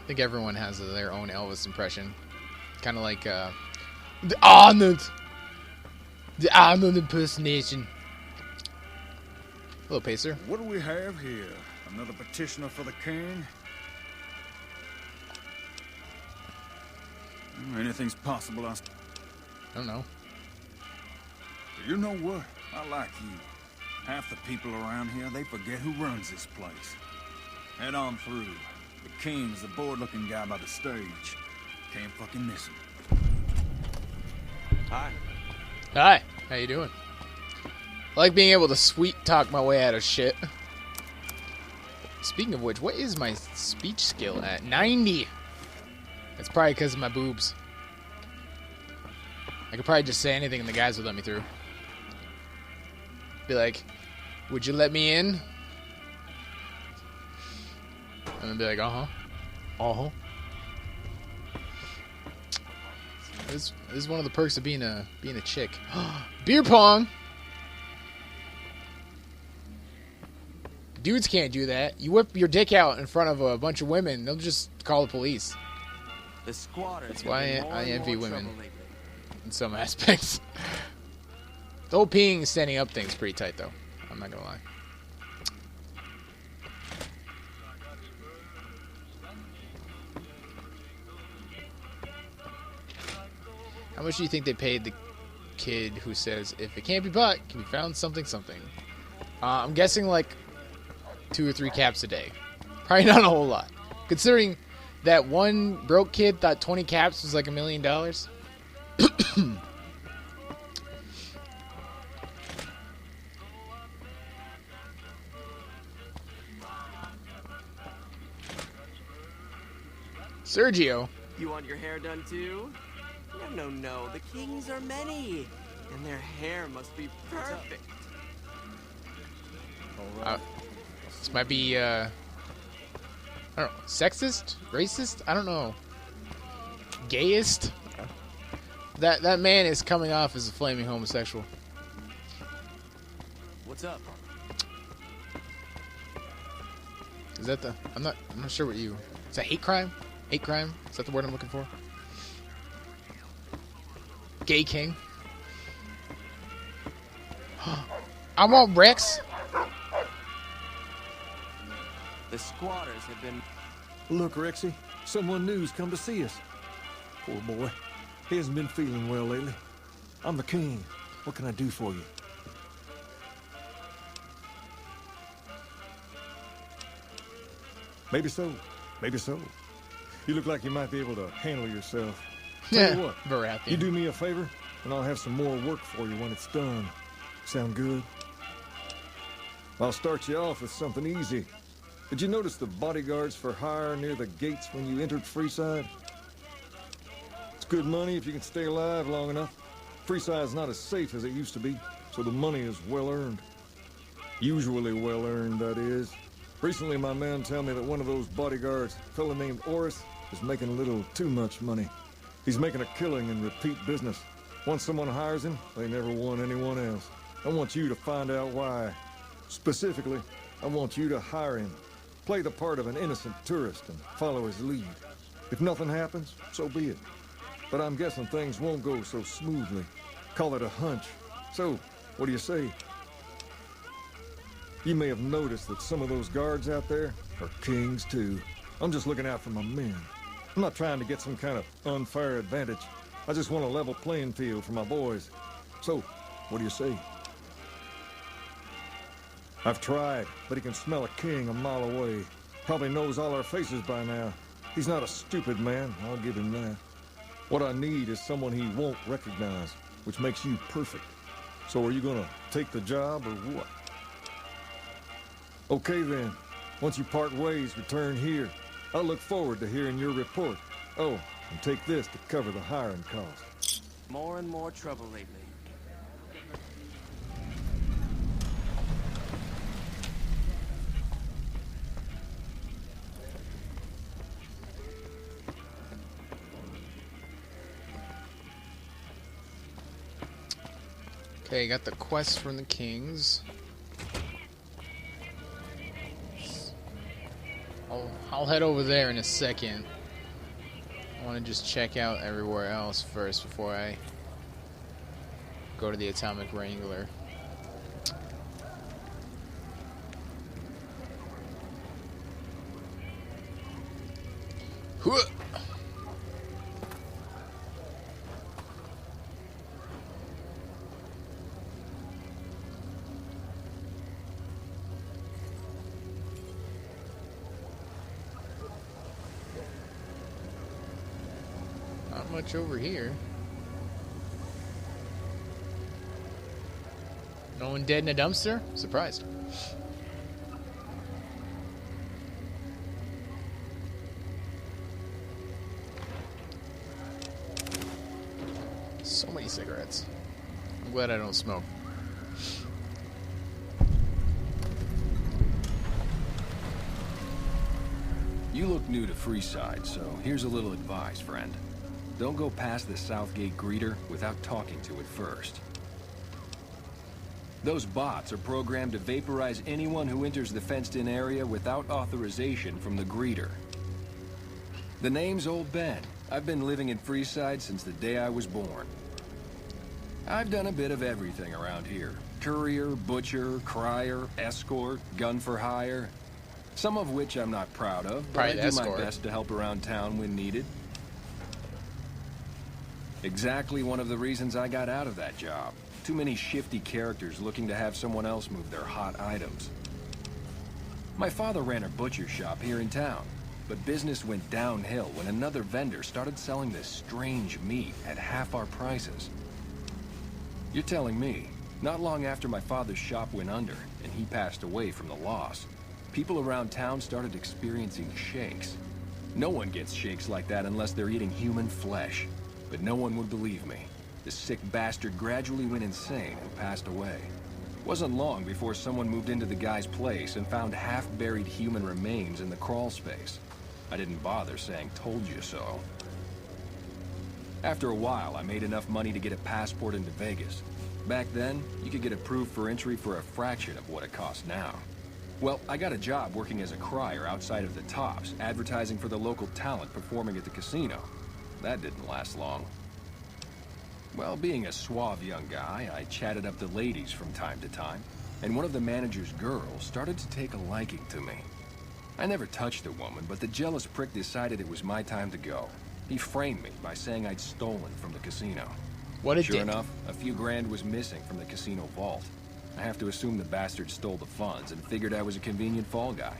think everyone has their own Elvis impression. Kind of like the Arnold impersonation. Hello, Pacer. What do we have here? Another petitioner for the king? Anything's possible, I don't know. You know what? I like you. Half the people around here, they forget who runs this place. Head on through. The king's the bored-looking guy by the stage. Can't fucking miss him. Hi. Hi. How you doing? I like being able to sweet talk my way out of shit. Speaking of which, what is my speech skill at? 90! That's probably because of my boobs. I could probably just say anything and the guys would let me through. Be like, would you let me in? And then be like, uh-huh. Uh-huh. This is one of the perks of being a chick. Beer pong! Dudes can't do that. You whip your dick out in front of a bunch of women, they'll just call the police. The squatters. That's why I envy women in some aspects. The whole peeing and standing up thing's pretty tight, though. I'm not gonna lie. How much do you think they paid the kid who says, if it can't be bought, it can be found something something? I'm guessing like 2 or 3 caps a day. Probably not a whole lot. Considering that one broke kid thought 20 caps was like $1 million. Sergio. You want your hair done too? No. The kings are many, and their hair must be perfect. This might be, I don't know, sexist? Racist? I don't know. Gayest? That man is coming off as a flaming homosexual. What's up? Is that the... I'm not sure what you... Is that hate crime? Hate crime? Is that the word I'm looking for? Gay king? I want Rex. The squatters have been... Look, Rexy, someone new's come to see us. Poor boy. He hasn't been feeling well lately. I'm the king. What can I do for you? Maybe so. Maybe so. You look like you might be able to handle yourself. Tell you what, Baratheon. you do me a favor, and I'll have some more work for you when it's done. Sound good? I'll start you off with something easy. Did you notice the bodyguards for hire near the gates when you entered Freeside? It's good money if you can stay alive long enough. Freeside's not as safe as it used to be, so the money is well earned. Usually well earned, that is. Recently, my men tell me that one of those bodyguards, a fella named Oris, is making a little too much money. He's making a killing in repeat business. Once someone hires him, they never want anyone else. I want you to find out why. Specifically, I want you to hire him. Play the part of an innocent tourist and follow his lead. If nothing happens, so be it. But I'm guessing things won't go so smoothly. Call it a hunch. So, what do you say? You may have noticed that some of those guards out there are kings too. I'm just looking out for my men. I'm not trying to get some kind of unfair advantage. I just want a level playing field for my boys. So, what do you say? I've tried, but he can smell a king a mile away. Probably knows all our faces by now. He's not a stupid man, I'll give him that. What I need is someone he won't recognize, which makes you perfect. So are you gonna take the job or what? Okay then. Once you part ways, return here. I'll look forward to hearing your report. Oh, and take this to cover the hiring costs. More and more trouble lately. Okay, got the quest from the kings. I'll head over there in a second. I want to just check out everywhere else first before I go to the Atomic Wrangler. Hooah! Not much over here. No one dead in a dumpster? Surprised. So many cigarettes. I'm glad I don't smoke. You look new to Freeside, so here's a little advice, friend. Don't go past the Southgate greeter without talking to it first. Those bots are programmed to vaporize anyone who enters the fenced-in area without authorization from the greeter. The name's Old Ben. I've been living in Freeside since the day I was born. I've done a bit of everything around here. Courier, butcher, crier, escort, gun for hire. Some of which I'm not proud of, but I do my best to help around town when needed. Exactly one of the reasons I got out of that job. Too many shifty characters looking to have someone else move their hot items. My father ran a butcher shop here in town, but business went downhill when another vendor started selling this strange meat at half our prices. You're telling me, not long after my father's shop went under and he passed away from the loss, people around town started experiencing shakes. No one gets shakes like that unless they're eating human flesh, but no one would believe me. The sick bastard gradually went insane and passed away. Wasn't long before someone moved into the guy's place and found half-buried human remains in the crawl space. I didn't bother saying "told you so." After a while, I made enough money to get a passport into Vegas. Back then, you could get approved for entry for a fraction of what it costs now. Well, I got a job working as a crier outside of the Tops, advertising for the local talent performing at the casino. That didn't last long. Well, being a suave young guy, I chatted up the ladies from time to time, and one of the manager's girls started to take a liking to me. I never touched the woman, but the jealous prick decided it was my time to go. He framed me by saying I'd stolen from the casino. What a Sure dick. enough, a few grand was missing from the casino vault. I have to assume the bastard stole the funds and figured I was a convenient fall guy.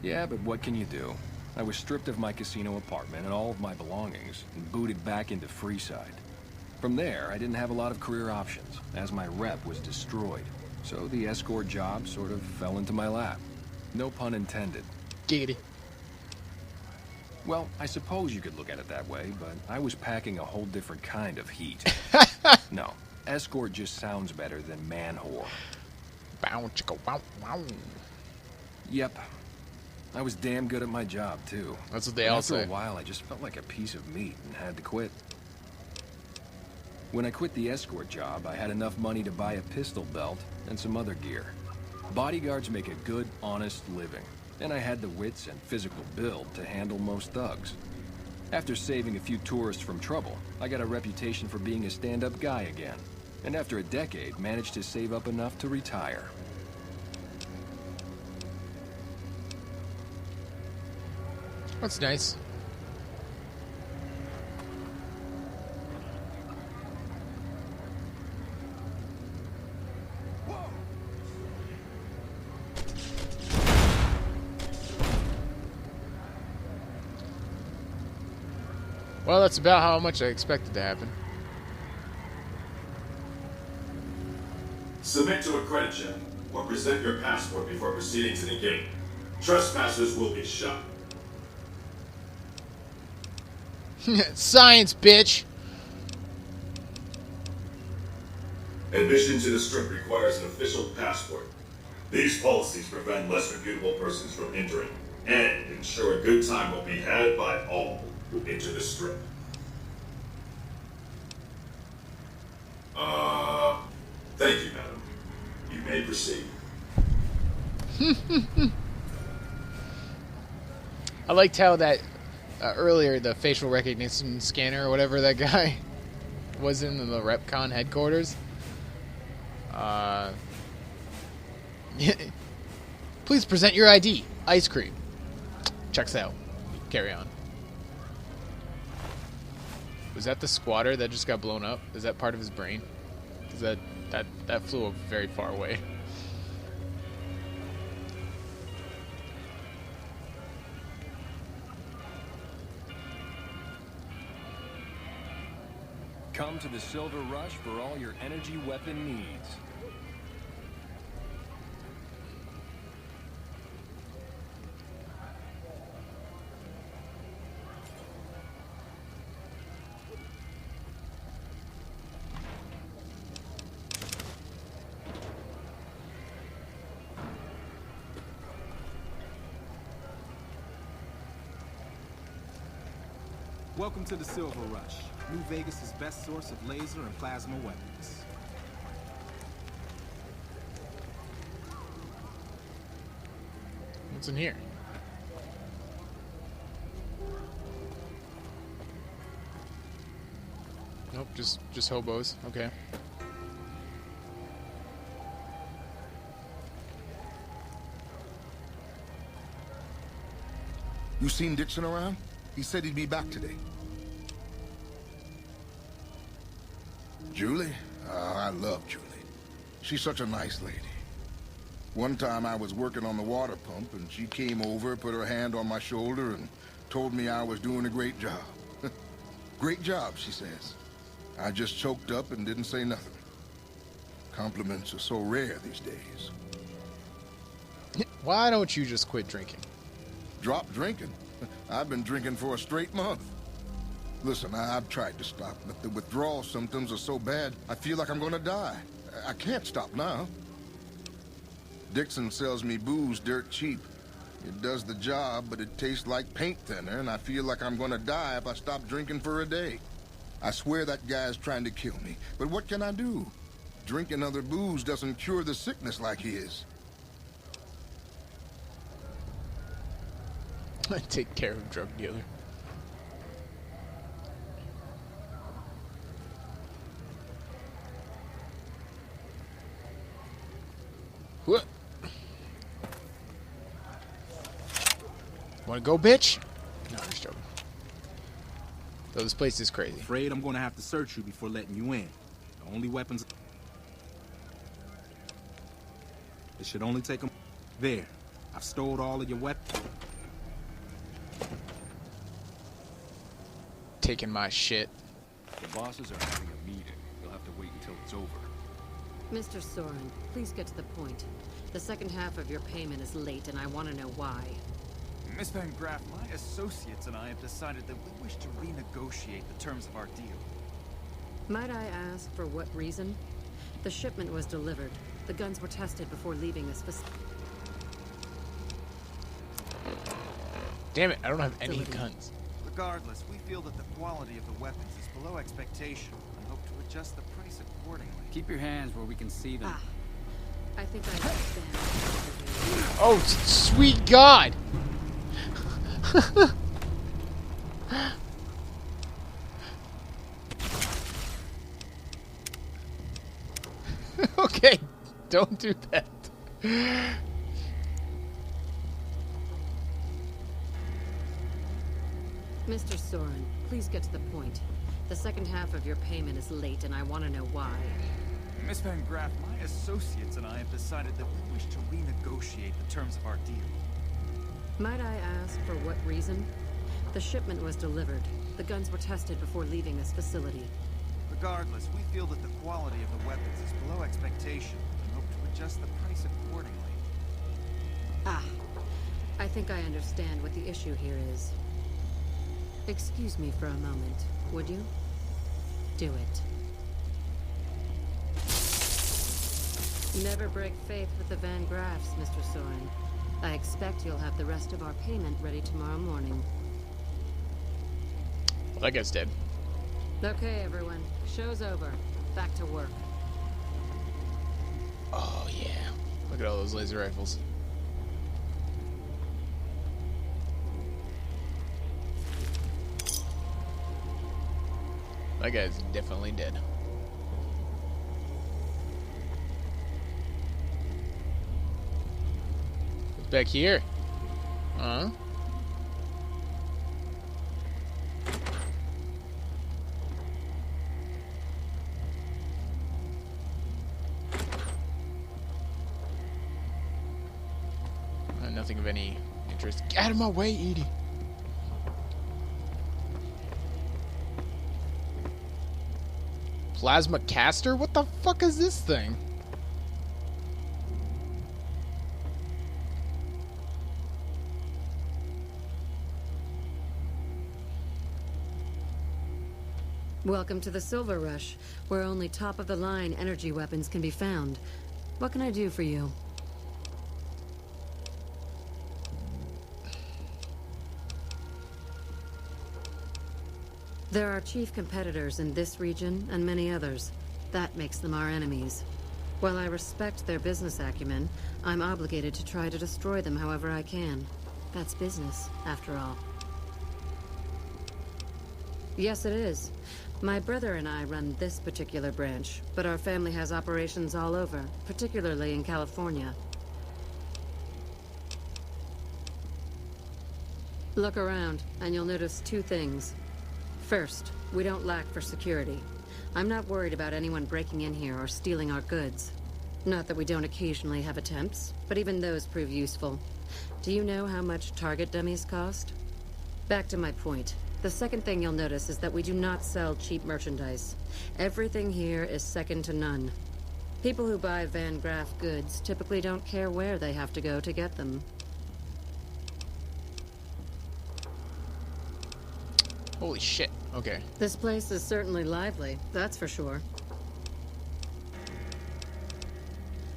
Yeah, but what can you do? I was stripped of my casino apartment and all of my belongings and booted back into Freeside. From there, I didn't have a lot of career options, as my rep was destroyed. So the escort job sort of fell into my lap. No pun intended. Giggity. Well, I suppose you could look at it that way, but I was packing a whole different kind of heat. No, escort just sounds better than man-whore. Bow, chicka, wow, wow. Yep. I was damn good at my job, too. That's what they all After say. a while, I just felt like a piece of meat and had to quit. When I quit the escort job, I had enough money to buy a pistol belt and some other gear. Bodyguards make a good, honest living, and I had the wits and physical build to handle most thugs. After saving a few tourists from trouble, I got a reputation for being a stand-up guy again, and after a decade, managed to save up enough to retire. That's nice. Well, that's about how much I expected to happen. Submit to a credit check or present your passport before proceeding to the gate. Trespassers will be shot. Science, bitch! Admission to the strip requires an official passport. These policies prevent less reputable persons from entering and ensure a good time will be had by all who enter the strip. Thank you, madam. You may proceed. I liked how that earlier, the facial recognition scanner or whatever that guy was in the Repcon headquarters. Please present your ID. Ice cream. Checks out. Carry on. Was that the squatter that just got blown up? Is that part of his brain? Because that flew very far away. Come to the Silver Rush for all your energy weapon needs. Welcome to the Silver Rush, New Vegas' best source of laser and plasma weapons. What's in here? Nope, just hobos. Okay. You seen Dixon around? He said he'd be back today. Julie? Oh, I love Julie. She's such a nice lady. One time I was working on the water pump, and she came over, put her hand on my shoulder, and told me I was doing a great job. Great job, she says. I just choked up and didn't say nothing. Compliments are so rare these days. Why don't you just quit drinking? Drop drinking? I've been drinking for a straight month. Listen, I've tried to stop, but the withdrawal symptoms are so bad, I feel like I'm gonna die. I can't stop now. Dixon sells me booze dirt cheap. It does the job, but it tastes like paint thinner, and I feel like I'm gonna die if I stop drinking for a day. I swear that guy's trying to kill me, but what can I do? Drinking other booze doesn't cure the sickness like his. Take care of drug dealer. What? Wanna go, bitch? No, I'm just joking. Though this place is crazy. Afraid I'm gonna have to search you before letting you in. The only weapons... It should only take them... There. I've stored all of your weapons. Taking my shit. The bosses are having a meeting. You'll have to wait until it's over. Mr. Soren, please get to the point. The second half of your payment is late, and I want to know why. Miss Van Graff, my associates and I have decided that we wish to renegotiate the terms of our deal. Might I ask for what reason? The shipment was delivered. The guns were tested before leaving this facility. Damn it, I don't have any guns. Regardless, we feel that the quality of the weapons is below expectation and hope to adjust the price accordingly. Keep your hands where we can see them. I think I understand. Oh, sweet God! Okay, don't do that. Mr. Soren, please get to the point. The second half of your payment is late, and I want to know why. Miss Van Graff, my associates and I have decided that we wish to renegotiate the terms of our deal. Might I ask for what reason? The shipment was delivered. The guns were tested before leaving this facility. Regardless, we feel that the quality of the weapons is below expectation and hope to adjust the price accordingly. I think I understand what the issue here is. Excuse me for a moment, would you? Do it. Never break faith with the Van Graffs, Mr. Soren. I expect you'll have the rest of our payment ready tomorrow morning. Well, that guy's dead. Okay, everyone. Show's over. Back to work. Oh, yeah. Look at all those laser rifles. That guy's definitely dead. What's back here? Huh? Nothing of any interest. Get out of my way, Edie. Plasma caster? What the fuck is this thing? Welcome to the Silver Rush, where only top-of-the-line energy weapons can be found. What can I do for you? There are chief competitors in this region and many others. That makes them our enemies. While I respect their business acumen, I'm obligated to try to destroy them however I can. That's business, after all. Yes, it is. My brother and I run this particular branch, but our family has operations all over, particularly in California. Look around, and you'll notice two things. First, we don't lack for security. I'm not worried about anyone breaking in here or stealing our goods. Not that we don't occasionally have attempts, but even those prove useful. Do you know how much target dummies cost? Back to my point. The second thing you'll notice is that we do not sell cheap merchandise. Everything here is second to none. People who buy Van Graff goods typically don't care where they have to go to get them. Holy shit. Okay. This place is certainly lively, that's for sure.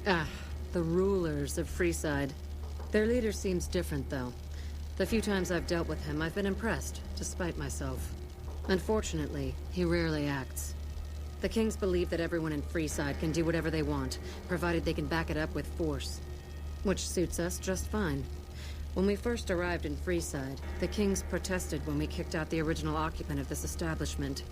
Ah, the rulers of Freeside. Their leader seems different, though. The few times I've dealt with him, I've been impressed, despite myself. Unfortunately, he rarely acts. The Kings believe that everyone in Freeside can do whatever they want, provided they can back it up with force. Which suits us just fine. When we first arrived in Freeside, the Kings protested when we kicked out the original occupant of this establishment.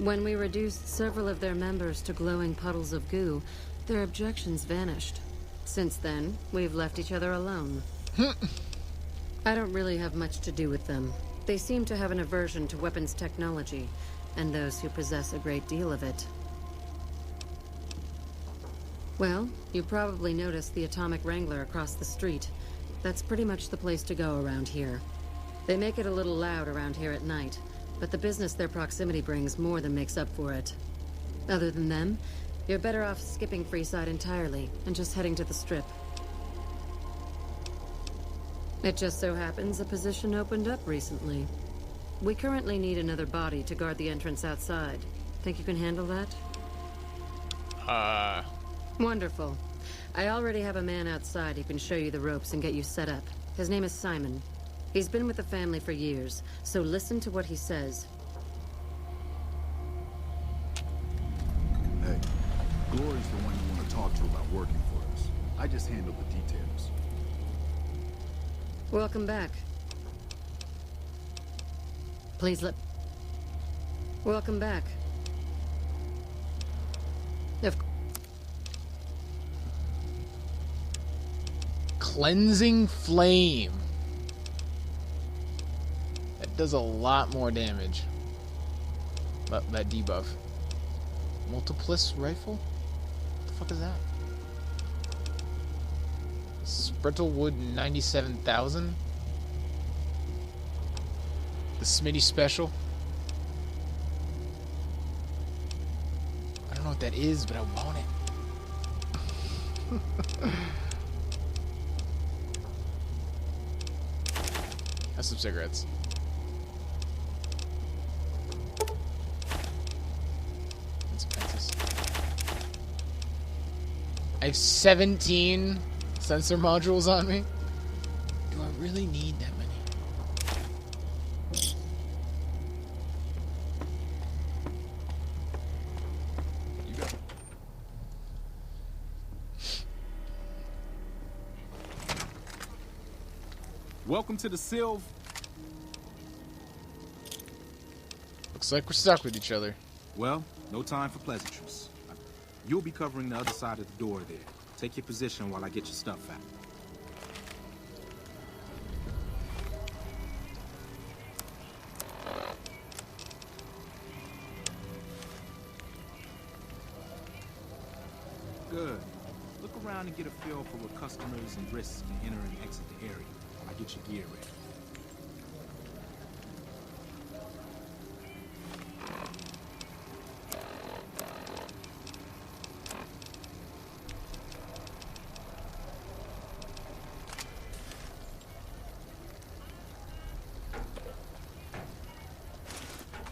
When we reduced several of their members to glowing puddles of goo, their objections vanished. Since then, we've left each other alone. I don't really have much to do with them. They seem to have an aversion to weapons technology, and those who possess a great deal of it. Well, you probably noticed the Atomic Wrangler across the street. That's pretty much the place to go around here. They make it a little loud around here at night, but the business their proximity brings more than makes up for it. Other than them, you're better off skipping Freeside entirely and just heading to the Strip. It just so happens a position opened up recently. We currently need another body to guard the entrance outside. Think you can handle that? Wonderful. I already have a man outside who can show you the ropes and get you set up. His name is Simon. He's been with the family for years, so listen to what he says. Hey, Glory's the one you want to talk to about working for us. I just handle the details. Welcome back. Please let... Welcome back. Cleansing Flame. That does a lot more damage. That debuff. Multiplice rifle? What the fuck is that? Sprittlewood 97,000? The Smitty special? I don't know what that is, but I want it. That's some cigarettes. And some pencils. I have 17 sensor modules on me. Do I really need that many? You got it. Welcome to the Sylv. Looks like we're stuck with each other. Well, no time for pleasantries. You'll be covering the other side of the door there. Take your position while I get your stuff out. Good. Look around and get a feel for what customers and risks can enter and exit the area while I get your gear ready.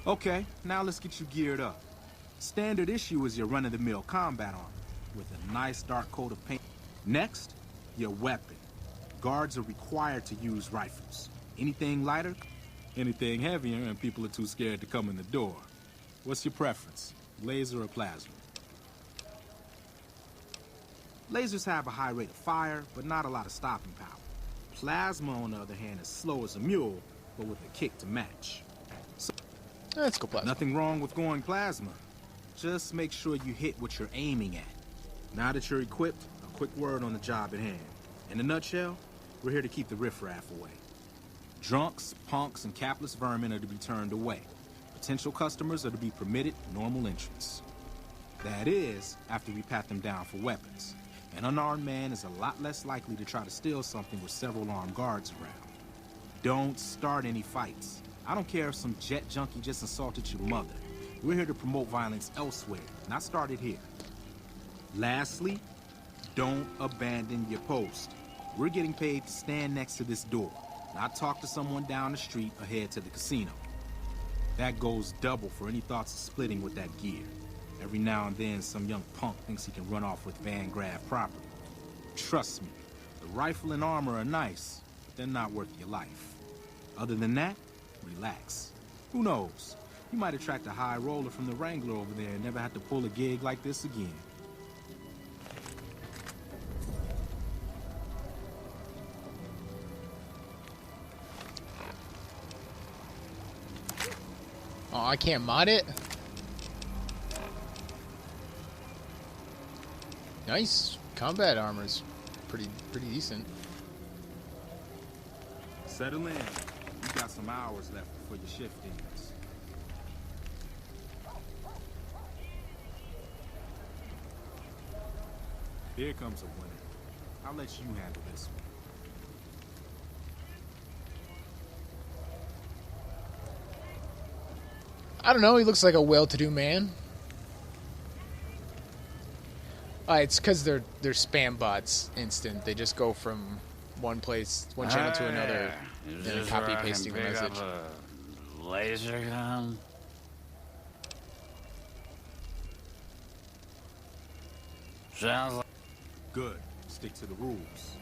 Okay, now let's get you geared up. Standard issue is your run-of-the-mill combat armor, with a nice dark coat of paint. Next, your weapon. Guards are required to use rifles. Anything lighter, anything heavier, and people are too scared to come in the door. What's your preference, laser or plasma? Lasers have a high rate of fire, but not a lot of stopping power. Plasma, on the other hand, is slow as a mule, but with a kick to match. Let's go plasma. Nothing wrong with going plasma. Just make sure you hit what you're aiming at. Now that you're equipped, a quick word on the job at hand. In a nutshell, we're here to keep the riffraff away. Drunks, punks, and capless vermin are to be turned away. Potential customers are to be permitted normal entrance. That is, after we pat them down for weapons. An unarmed man is a lot less likely to try to steal something with several armed guards around. Don't start any fights. I don't care if some jet junkie just assaulted your mother. We're here to promote violence elsewhere, not start it here. Lastly, don't abandon your post. We're getting paid to stand next to this door, not talk to someone down the street or head to the casino. That goes double for any thoughts of splitting with that gear. Every now and then, some young punk thinks he can run off with Van Graff property. Trust me, the rifle and armor are nice, but they're not worth your life. Other than that, relax. Who knows? You might attract a high roller from the Wrangler over there and never have to pull a gig like this again. Oh, I can't mod it? Nice. Combat armor's pretty decent. Settle in. You got some hours left before your shift ends. Here comes a winner. I'll let you handle this one. I don't know, he looks like a well-to-do man. It's because they're spam bots instant. They just go from one place, one channel to another, and copy pasting the message. A laser gun? Sounds like... Good. Stick to the rules.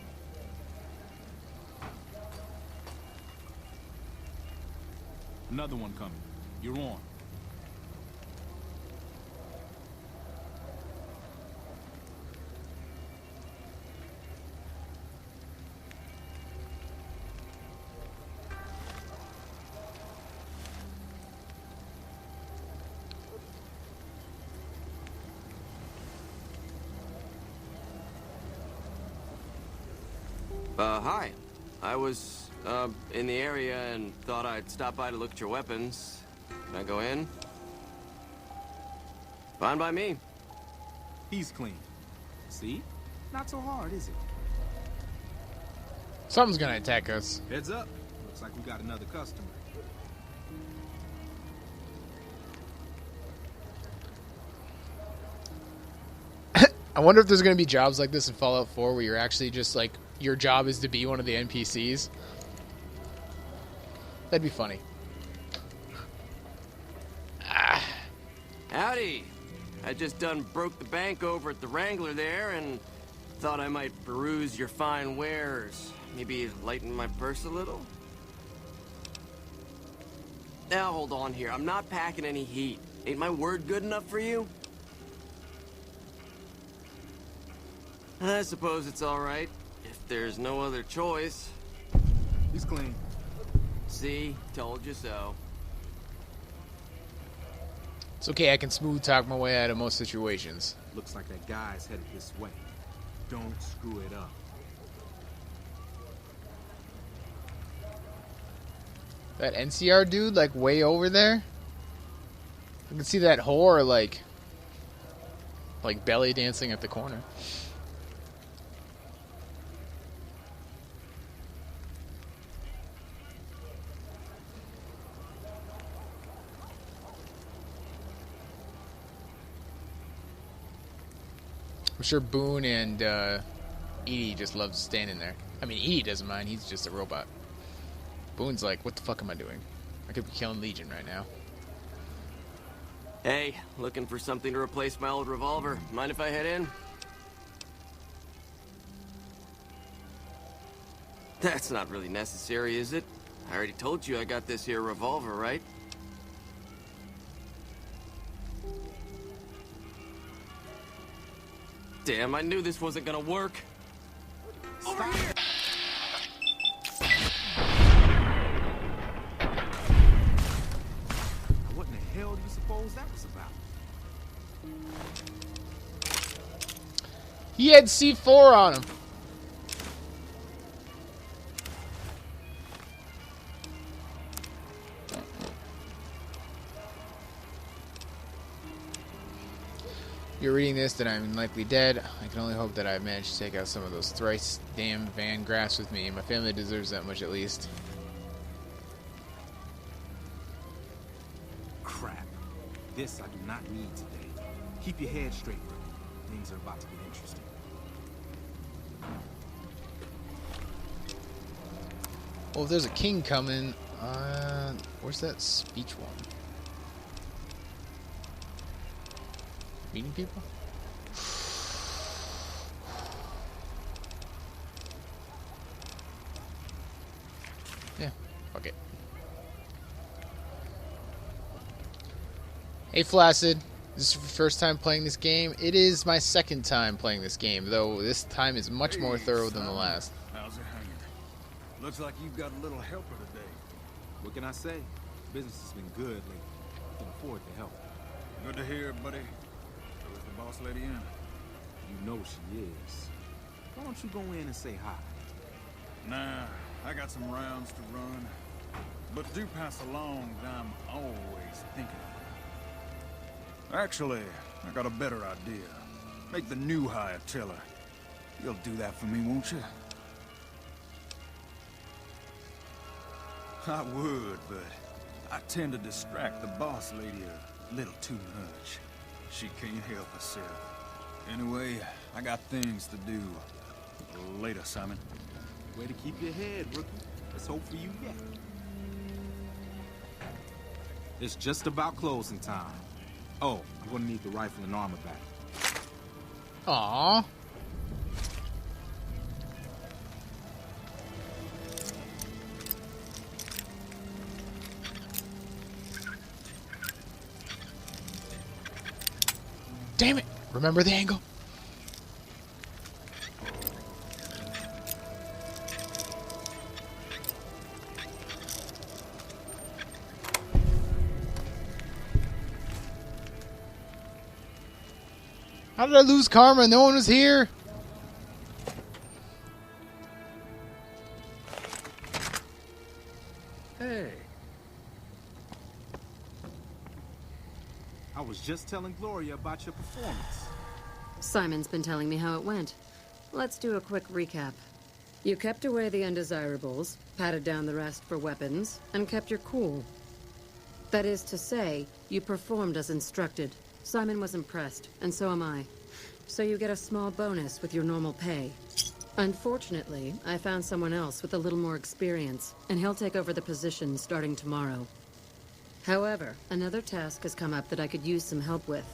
Another one coming. You're on. Hi. I was, in the area and thought I'd stop by to look at your weapons. Can I go in? Fine by me. He's clean. See? Not so hard, is it? Something's gonna attack us. Heads up. Looks like we got another customer. I wonder if there's gonna be jobs like this in Fallout 4 where you're actually just like, your job is to be one of the NPCs. That'd be funny. Howdy. I just done broke the bank over at the Wrangler there and thought I might peruse your fine wares. Maybe lighten my purse a little? Now hold on here. I'm not packing any heat. Ain't my word good enough for you? I suppose it's all right, if there's no other choice. He's clean. See? Told you so. It's okay, I can smooth talk my way out of most situations. Looks like that guy's headed this way. Don't screw it up. That NCR dude, like, way over there? I can see that whore, like belly dancing at the corner. I'm sure Boone and Edie just love standing there. I mean, Edie doesn't mind. He's just a robot. Boone's like, what the fuck am I doing? I could be killing Legion right now. Hey, looking for something to replace my old revolver. Mind if I head in? That's not really necessary, is it? I already told you I got this here revolver, right? Damn, I knew this wasn't gonna work. Over here! What in the hell do you suppose that was about? He had C4 on him. You're reading this, that I'm likely dead. I can only hope that I've managed to take out some of those thrice damn Van Graffs with me. My family deserves that much at least. Crap. This I do not need today. Keep your head straight, bro. Things are about to get interesting. Well, if there's a king coming, where's that speech one? Meeting people? Yeah, fuck it. Hey Flaccid, this is your first time playing this game? It is my second time playing this game, though this time is much more thorough than the last. How's it hanging? Looks like you've got a little helper today. What can I say? Business has been good lately. I can afford the help. Good to hear, buddy. So is the boss lady in? You know she is. Why don't you go in and say hi? Nah, I got some rounds to run. But do pass along that I'm always thinking of her. Actually, I got a better idea. Make the new hire tell her. You'll do that for me, won't you? I would, but I tend to distract the boss lady a little too much. She can't help herself. Anyway, I got things to do. Later, Simon. Way to keep your head, rookie. Let's hope for you yet. It's just about closing time. Oh, I'm gonna need the rifle and armor back. Aww. Damn it! Remember the angle? How did I lose karma? No one was here. Hey. I was just telling Gloria about your performance. Simon's been telling me how it went. Let's do a quick recap. You kept away the undesirables, patted down the rest for weapons, and kept your cool. That is to say, you performed as instructed. Simon was impressed, and so am I. So you get a small bonus with your normal pay. Unfortunately, I found someone else with a little more experience, and he'll take over the position starting tomorrow. However, another task has come up that I could use some help with,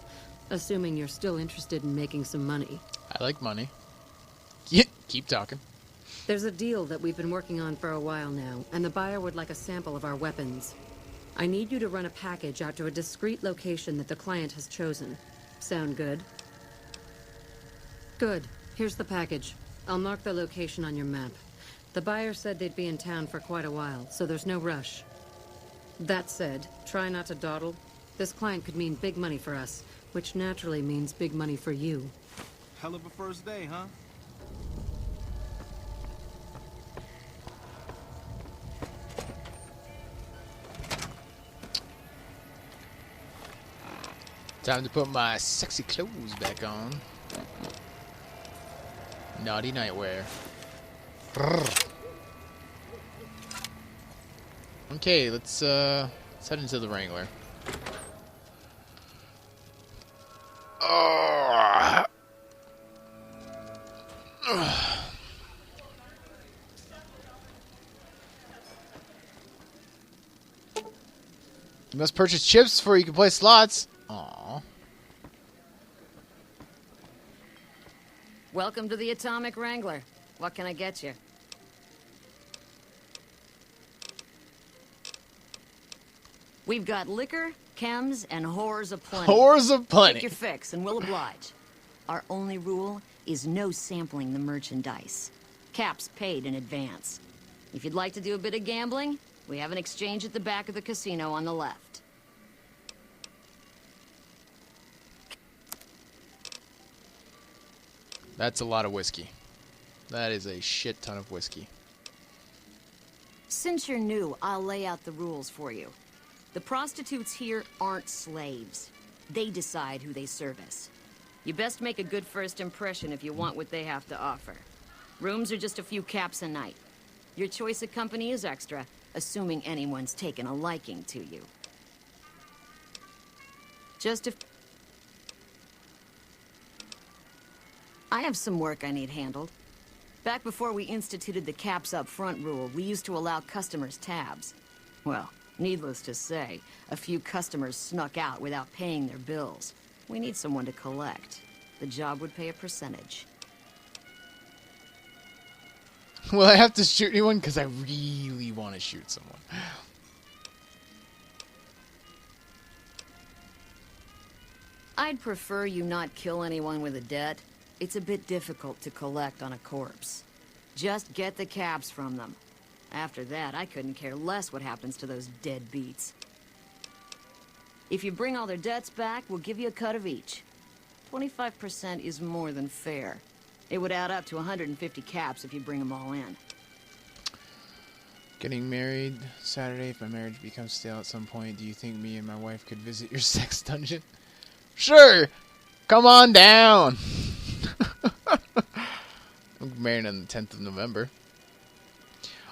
assuming you're still interested in making some money. I like money. Yeah, keep talking. There's a deal that we've been working on for a while now, and the buyer would like a sample of our weapons. I need you to run a package out to a discrete location that the client has chosen. Sound good? Good. Here's the package. I'll mark the location on your map. The buyer said they'd be in town for quite a while, so there's no rush. That said, try not to dawdle. This client could mean big money for us, which naturally means big money for you. Hell of a first day, huh? Time to put my sexy clothes back on. Naughty nightwear. Okay, let's head into the Wrangler. You must purchase chips before you can play slots. Aww. Welcome to the Atomic Wrangler. What can I get you? We've got liquor, chems, and whores aplenty. Whores aplenty. Pick your fix, and we'll oblige. Our only rule is no sampling the merchandise. Caps paid in advance. If you'd like to do a bit of gambling, we have an exchange at the back of the casino on the left. That's a lot of whiskey. That is a shit ton of whiskey. Since you're new, I'll lay out the rules for you. The prostitutes here aren't slaves. They decide who they service. You best make a good first impression if you want what they have to offer. Rooms are just a few caps a night. Your choice of company is extra, assuming anyone's taken a liking to you. I have some work I need handled. Back before we instituted the caps up front rule, we used to allow customers tabs. Well, needless to say, a few customers snuck out without paying their bills. We need someone to collect. The job would pay a percentage. Will I have to shoot anyone? Because I really want to shoot someone. I'd prefer you not kill anyone with a debt. It's a bit difficult to collect on a corpse. Just get the caps from them. After that, I couldn't care less what happens to those deadbeats. If you bring all their debts back, we'll give you a cut of each. 25% is more than fair. It would add up to 150 caps if you bring them all in. Getting married Saturday. If my marriage becomes stale at some point, do you think me and my wife could visit your sex dungeon? Sure! Come on down! I'm married on the 10th of November.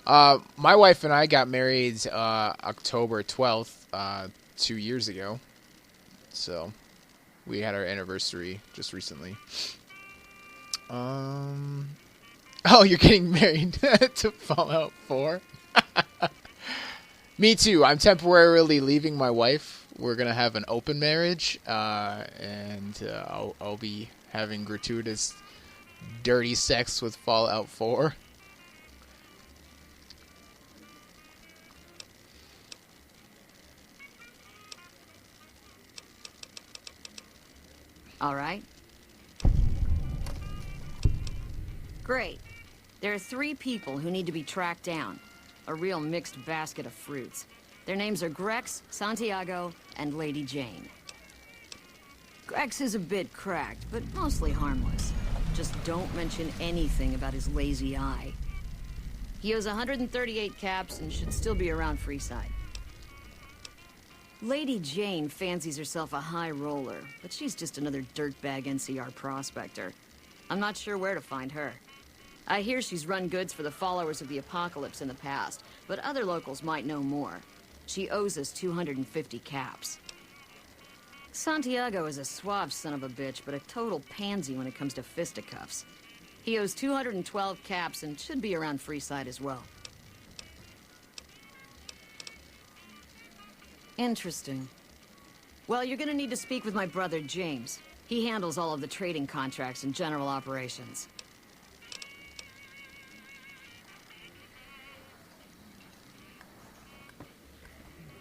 My wife and I got married October 12th, 2 years ago. So, we had our anniversary just recently. Oh, you're getting married to Fallout 4? Me too. I'm temporarily leaving my wife. We're going to have an open marriage, and I'll be having gratuitous dirty sex with Fallout 4. All right. Great. There are 3 people who need to be tracked down. A real mixed basket of fruits. Their names are Grex, Santiago, and Lady Jane. Grex is a bit cracked, but mostly harmless. Just don't mention anything about his lazy eye. He owes 138 caps and should still be around Freeside. Lady Jane fancies herself a high roller, but she's just another dirtbag NCR prospector. I'm not sure where to find her. I hear she's run goods for the followers of the Apocalypse in the past, but other locals might know more. She owes us 250 caps. Santiago is a suave son of a bitch, but a total pansy when it comes to fisticuffs. He owes 212 caps and should be around Freeside as well. Interesting. Well, you're gonna need to speak with my brother, James. He handles all of the trading contracts and general operations.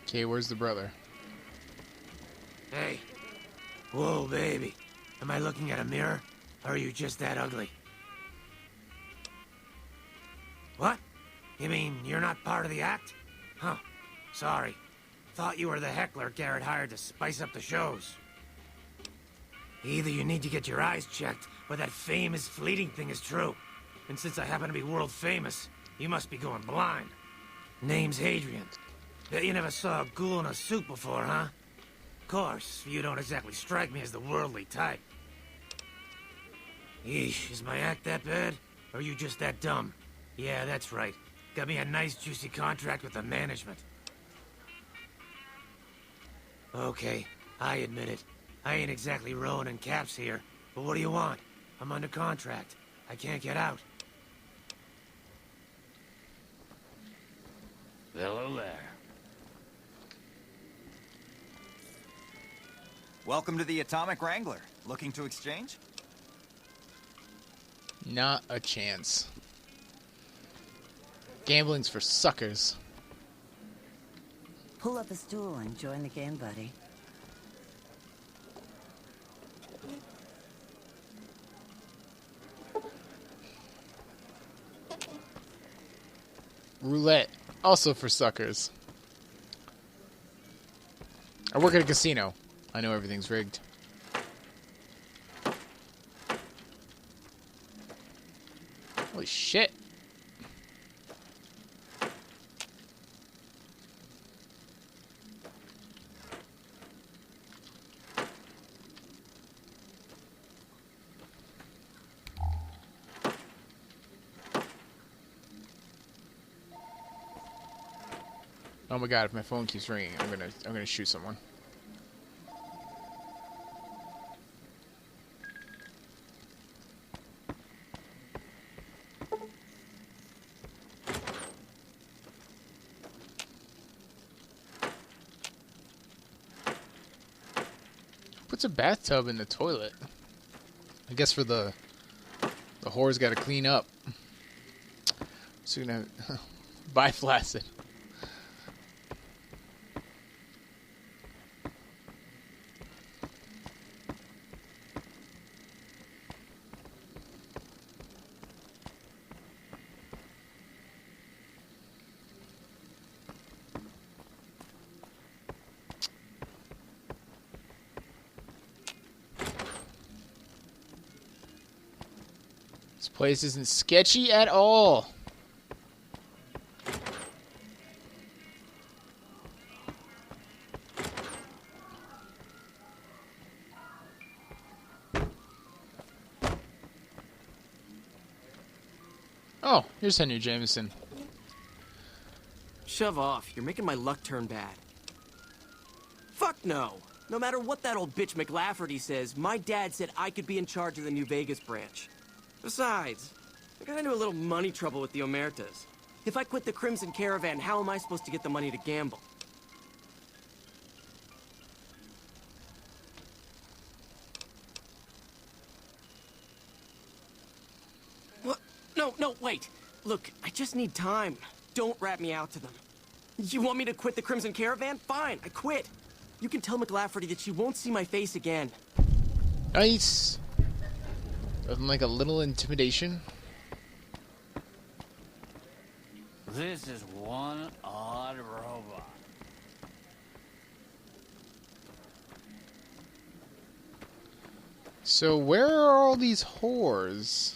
Okay, where's the brother? Hey. Whoa, baby. Am I looking at a mirror? Or are you just that ugly? What? You mean you're not part of the act? Huh. Sorry. Thought you were the heckler Garrett hired to spice up the shows. Either you need to get your eyes checked, or that famous fleeting thing is true. And since I happen to be world famous, you must be going blind. Name's Hadrian. Bet you never saw a ghoul in a suit before, huh? Of course, you don't exactly strike me as the worldly type. Yeesh, is my act that bad? Or are you just that dumb? Yeah, that's right. Got me a nice juicy contract with the management. Okay, I admit it. I ain't exactly rowing in caps here, but what do you want? I'm under contract. I can't get out. Hello there. Welcome to the Atomic Wrangler. Looking to exchange? Not a chance. Gambling's for suckers. Pull up a stool and join the game, buddy. Roulette, also for suckers. I work at a casino. I know everything's rigged. Holy shit. Oh my god, if my phone keeps ringing, I'm gonna shoot someone. Puts a bathtub in the toilet. I guess for the whore's gotta clean up. So you're gonna buy flaccid. This place isn't sketchy at all. Oh, here's Henry Jameson. Shove off. You're making my luck turn bad. Fuck no. No matter what that old bitch McLafferty says, my dad said I could be in charge of the New Vegas branch. Besides, I got into a little money trouble with the Omertas. If I quit the Crimson Caravan, how am I supposed to get the money to gamble? What? No, wait. Look, I just need time. Don't rat me out to them. You want me to quit the Crimson Caravan? Fine, I quit. You can tell McLafferty that she won't see my face again. Nice. Nothing like a little intimidation. This is one odd robot. So where are all these whores?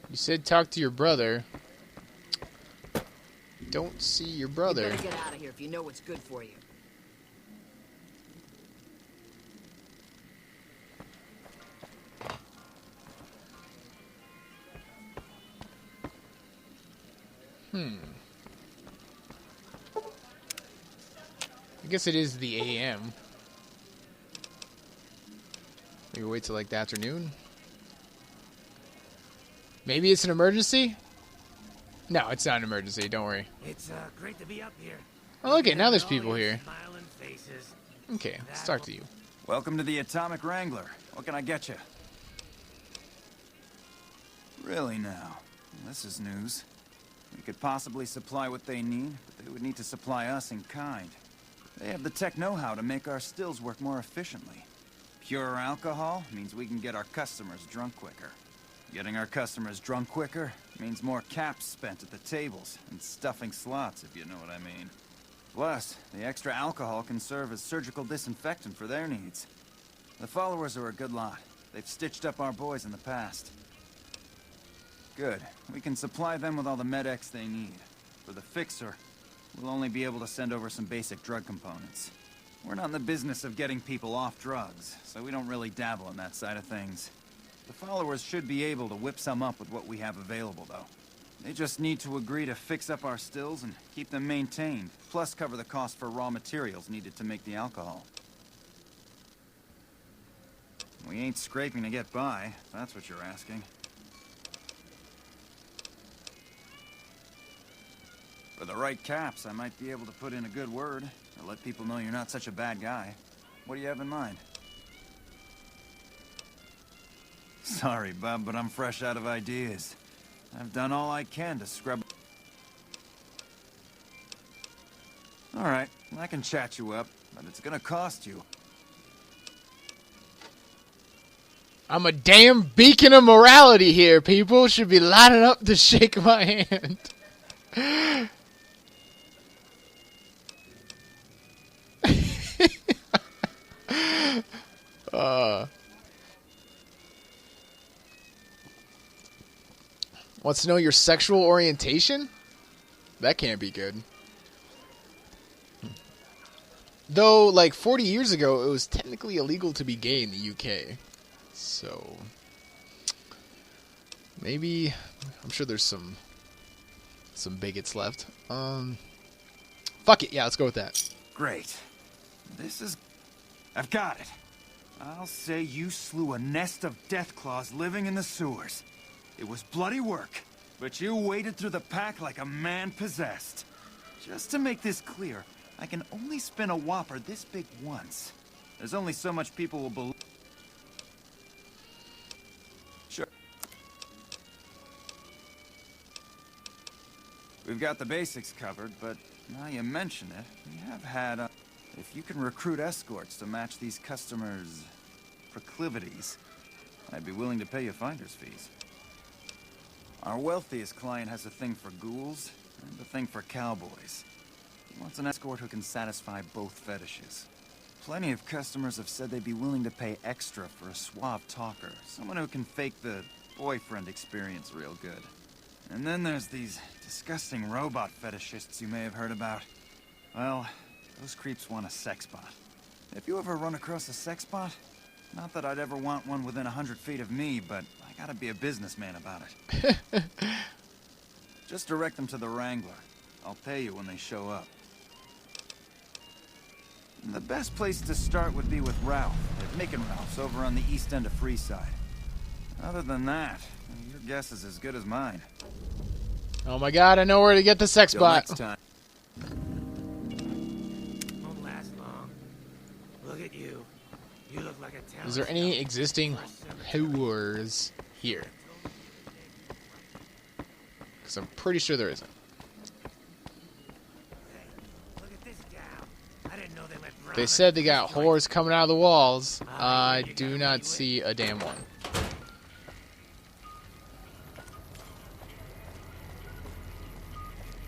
You said talk to your brother. Don't see your brother. You better get out of here if you know what's good for you. I guess it is the AM. Maybe wait till like the afternoon. Maybe it's an emergency? No, it's not an emergency. Don't worry. It's great to be up here. Oh, look it. Now there's people here. Smiling faces. Okay, let's talk to you. Welcome to the Atomic Wrangler. What can I get you? Really now? This is news. We could possibly supply what they need, but they would need to supply us in kind. They have the tech know-how to make our stills work more efficiently. Pure alcohol means we can get our customers drunk quicker. Getting our customers drunk quicker means more caps spent at the tables and stuffing slots, if you know what I mean. Plus, the extra alcohol can serve as surgical disinfectant for their needs. The followers are a good lot. They've stitched up our boys in the past. Good. We can supply them with all the med-X they need. For the fixer, we'll only be able to send over some basic drug components. We're not in the business of getting people off drugs, so we don't really dabble in that side of things. The followers should be able to whip some up with what we have available, though. They just need to agree to fix up our stills and keep them maintained, plus cover the cost for raw materials needed to make the alcohol. We ain't scraping to get by, if that's what you're asking. For the right caps, I might be able to put in a good word, or let people know you're not such a bad guy. What do you have in mind? Sorry, bub, but I'm fresh out of ideas. I've done all I can to scrub... Alright, I can chat you up, but it's gonna cost you. I'm a damn beacon of morality here, people. Should be lining up to shake my hand. Wants to know your sexual orientation? That can't be good. Though, like 40 years ago, it was technically illegal to be gay in the UK. So, maybe, I'm sure there's some bigots left. Fuck it, yeah, let's go with that. Great. I've got it. I'll say you slew a nest of deathclaws living in the sewers. It was bloody work, but you waded through the pack like a man possessed. Just to make this clear, I can only spin a whopper this big once. There's only so much people will believe. Sure. We've got the basics covered, but now you mention it, we have had if you can recruit escorts to match these customers' proclivities, I'd be willing to pay you finder's fees. Our wealthiest client has a thing for ghouls and a thing for cowboys. He wants an escort who can satisfy both fetishes. Plenty of customers have said they'd be willing to pay extra for a suave talker, someone who can fake the boyfriend experience real good. And then there's these disgusting robot fetishists you may have heard about. Well, those creeps want a sex bot. If you ever run across a sex bot, not that I'd ever want one within 100 feet of me, but I gotta be a businessman about it. Just direct them to the Wrangler. I'll pay you when they show up. The best place to start would be with Ralph, at Mick and Ralph's over on the east end of Freeside. Other than that, your guess is as good as mine. Oh my god, I know where to get the sex bot. Next time. Won't last long. Look at you. You look like a talent. Is there any existing whores here? Because I'm pretty sure there isn't. They said they got whores coming out of the walls. I do not see a damn one.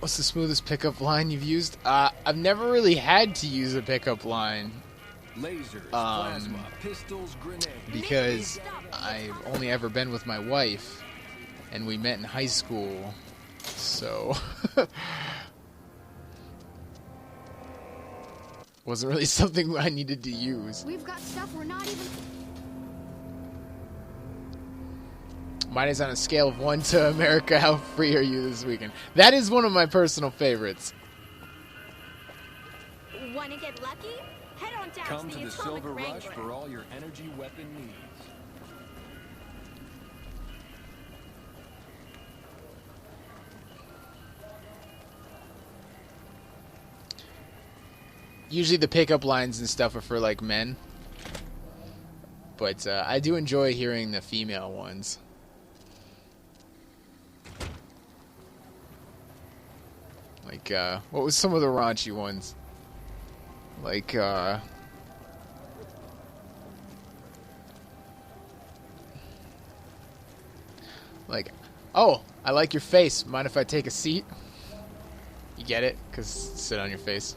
What's the smoothest pickup line you've used? I've never really had to use a pickup line. Lasers, plasma, pistols, grenades. Because I've only ever been with my wife, and we met in high school, so wasn't really something I needed to use. We've got stuff we're not even... Mine is on a scale of 1 to America. How free are you this weekend? That is one of my personal favorites. Wanna get lucky? Head on down Come to to the Atomic Silver Rush Wrangler. for all your energy weapon needs. Usually the pickup lines and stuff are for like men, but I do enjoy hearing the female ones. Like, what was some of the raunchy ones? Like, Like, oh, I like your face. Mind if I take a seat? You get it? Because sit on your face.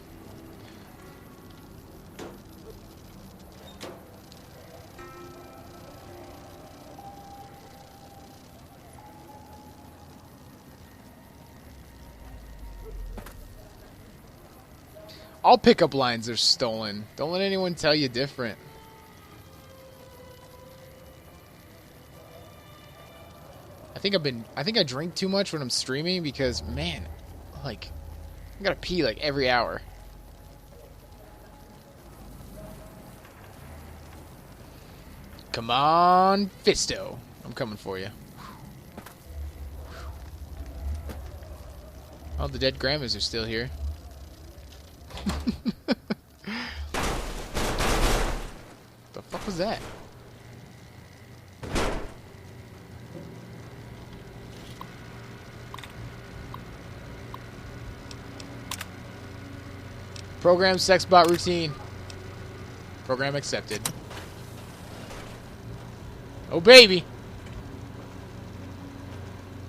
All pickup lines are stolen. Don't let anyone tell you different. I think I drink too much when I'm streaming because, man, like, I gotta pee like every hour. Come on, Fisto. I'm coming for you. Oh, the dead grandmas are still here. The fuck was that? Program sex bot routine. Program accepted. Oh baby.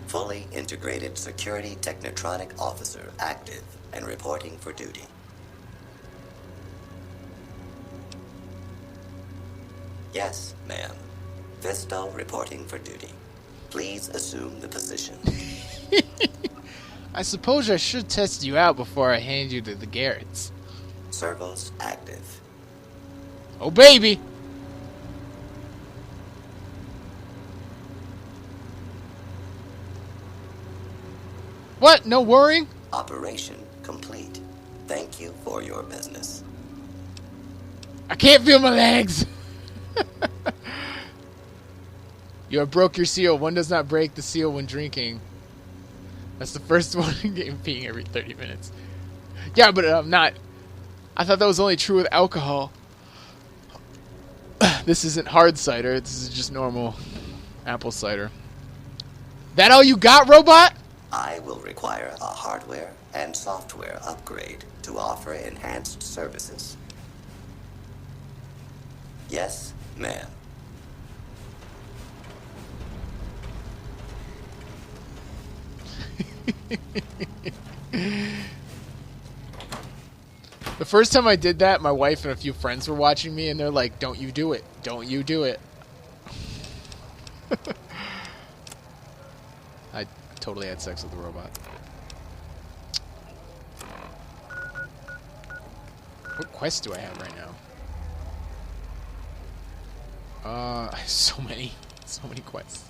Fully integrated security technotronic officer active and reporting for duty. Yes, ma'am. Fisto reporting for duty. Please assume the position. I suppose I should test you out before I hand you to the Garretts. Servos active. Oh baby! What? No worrying? Operation complete. Thank you for your business. I can't feel my legs! You have broke your seal. One does not break the seal when drinking. That's the first one in game, peeing every 30 minutes. Yeah, but I'm not. I thought that was only true with alcohol. This isn't hard cider. This is just normal apple cider. That all you got, robot? I will require a hardware and software upgrade to offer enhanced services. Yes, ma'am. The first time I did that, my wife and a few friends were watching me, and they're like, "Don't you do it. Don't you do it." I totally had sex with the robot. What quest do I have right now? So many quests.